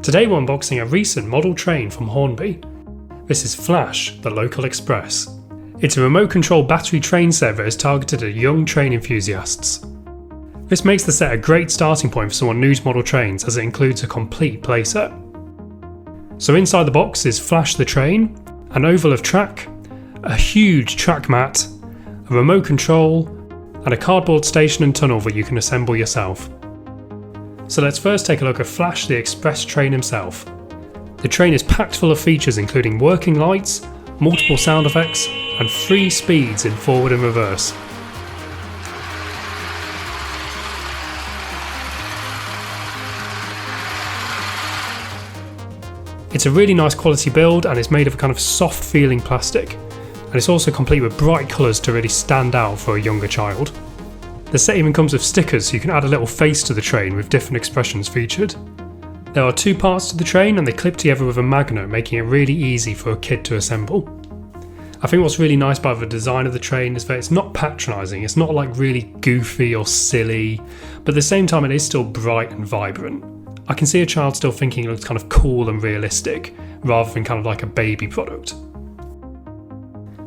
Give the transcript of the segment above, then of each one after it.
Today we're unboxing a recent model train from Hornby. This is Flash, the local express. It's a remote control battery train set that is targeted at young train enthusiasts. This makes the set a great starting point for someone new to model trains, as it includes a complete playset. So inside the box is Flash the train, an oval of track, a huge track mat, a remote control, and a cardboard station and tunnel that you can assemble yourself. So let's first take a look at Flash the express train himself. The train is packed full of features including working lights, multiple sound effects, and 3 speeds in forward and reverse. It's a really nice quality build and it's made of a kind of soft feeling plastic, and it's also complete with bright colours to really stand out for a younger child. The set even comes with stickers so you can add a little face to the train with different expressions featured. There are 2 parts to the train and they clip together with a magnet, making it really easy for a kid to assemble. I think what's really nice about the design of the train is that it's not patronising, it's not like really goofy or silly, but at the same time it is still bright and vibrant. I can see a child still thinking it looks kind of cool and realistic, rather than kind of like a baby product.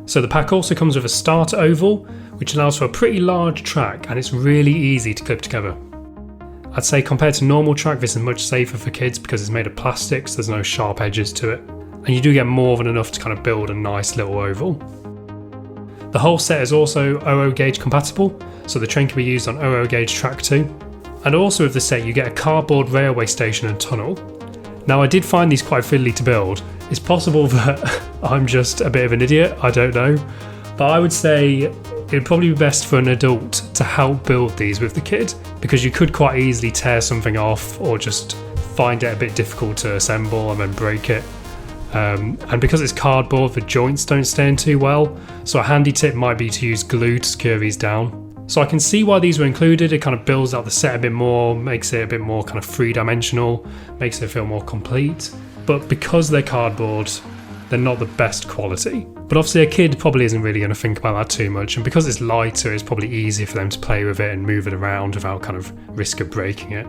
So the pack also comes with a starter oval, which allows for a pretty large track and it's really easy to clip together. I'd say compared to normal track, this is much safer for kids because it's made of plastic, so there's no sharp edges to it. And you do get more than enough to kind of build a nice little oval. The whole set is also 00 gauge compatible, so the train can be used on 00 gauge track too. And also with the set you get a cardboard railway station and tunnel. Now I did find these quite fiddly to build. It's possible that I'm just a bit of an idiot, I don't know. But I would say it'd probably be best for an adult to help build these with the kid, because you could quite easily tear something off or just find it a bit difficult to assemble and then break it. And because it's cardboard, the joints don't stand too well, so a handy tip might be to use glue to secure these down. So I can see why these were included. It kind of builds out the set a bit more, makes it a bit more kind of 3-dimensional, makes it feel more complete. But because they're cardboard, they're not the best quality. But obviously a kid probably isn't really going to think about that too much, and because it's lighter, it's probably easier for them to play with it and move it around without kind of risk of breaking it.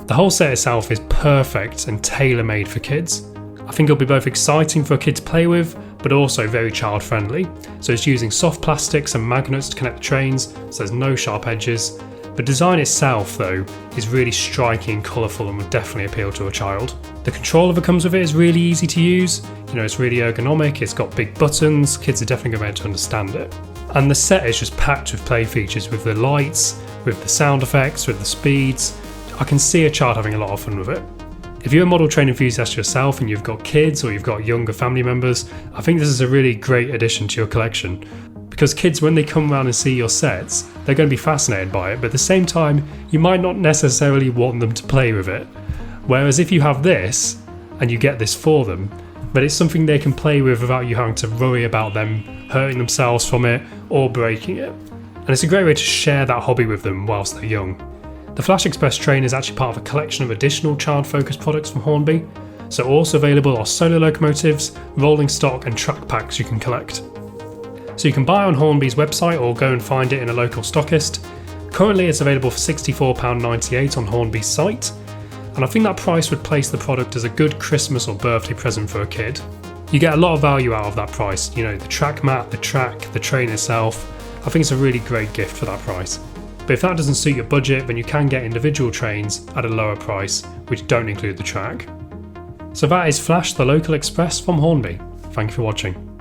The whole set itself is perfect and tailor-made for kids. I think it'll be both exciting for a kid to play with, but also very child friendly. So it's using soft plastics and magnets to connect the trains, so there's no sharp edges. The design itself though is really striking and colourful and would definitely appeal to a child. The controller that comes with it is really easy to use, it's really ergonomic, it's got big buttons, kids are definitely going to be able to understand it. And the set is just packed with play features, with the lights, with the sound effects, with the speeds. I can see a child having a lot of fun with it. If you're a model train enthusiast yourself and you've got kids or you've got younger family members, I think this is a really great addition to your collection. Because kids, when they come around and see your sets, they're going to be fascinated by it, but at the same time, you might not necessarily want them to play with it. Whereas if you have this, and you get this for them, but it's something they can play with without you having to worry about them hurting themselves from it or breaking it. And it's a great way to share that hobby with them whilst they're young. The Flash Express train is actually part of a collection of additional child-focused products from Hornby, so also available are solo locomotives, rolling stock and track packs you can collect. So you can buy on Hornby's website or go and find it in a local stockist. Currently it's available for £64.98 on Hornby's site, and I think that price would place the product as a good Christmas or birthday present for a kid. You get a lot of value out of that price, the track mat, the track, the train itself. I think it's a really great gift for that price. But if that doesn't suit your budget, then you can get individual trains at a lower price, which don't include the track. So that is Flash the Local Express from Hornby. Thank you for watching.